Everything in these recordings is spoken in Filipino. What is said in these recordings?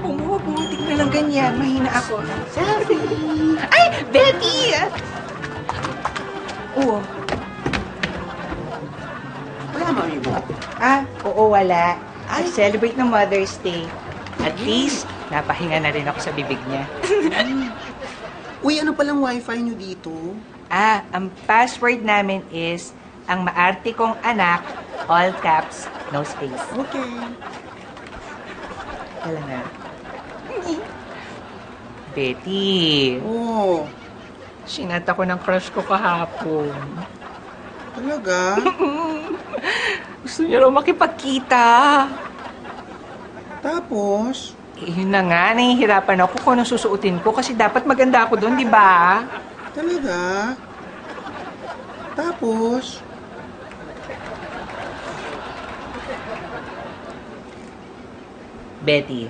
Naku mo, buntik na lang ganyan. Mahina ako. Sorry. Ay, Betty! Oo. Wala, mami mo. Oo, wala. Nag-celebrate ng Mother's Day. At least, napahinga na rin ako sa bibig niya. Uy, ano palang wifi nyo dito? Ang password namin is, ang maarte kong anak, all caps, no space. Okay. Wala na. Betty, Oh, sinat ako ng crush ko kahapon. talaga? Gusto niya raw makipagkita. Tapos? Yun na nga, nahihirapan ako kung anong susuotin ko kasi dapat maganda ako doon, di ba? Talaga? Tapos? Betty,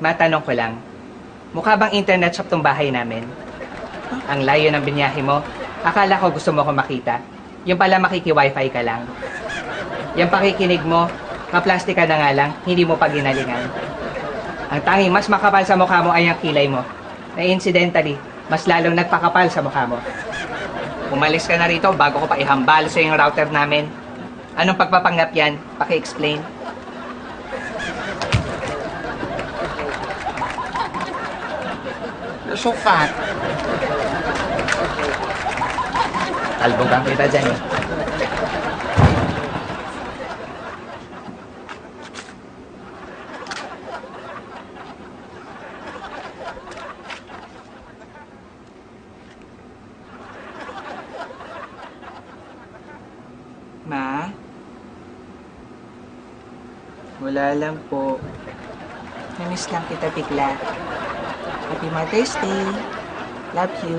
matanong ko lang, mukha bang internet shop tong bahay namin? Ang layo ng binyahe mo, akala ko gusto mo ko makita. Yung pala makiki-wifi ka lang. Yung pakikinig mo, kaplastik ka na nga lang, hindi mo pa ginalingan. Ang tanging mas makapal sa mukha mo ay ang kilay mo. Na incidentally, mas lalong nagpakapal sa mukha mo. Umalis ka na rito bago ko pa ihambal sa yung router namin. Anong pagpapanggap yan? Paki-explain. Nasukat. Albog ang kita dyan eh. Ma? Wala lang po. Namiss lang kita bigla. Happy Mother's Day. Love you.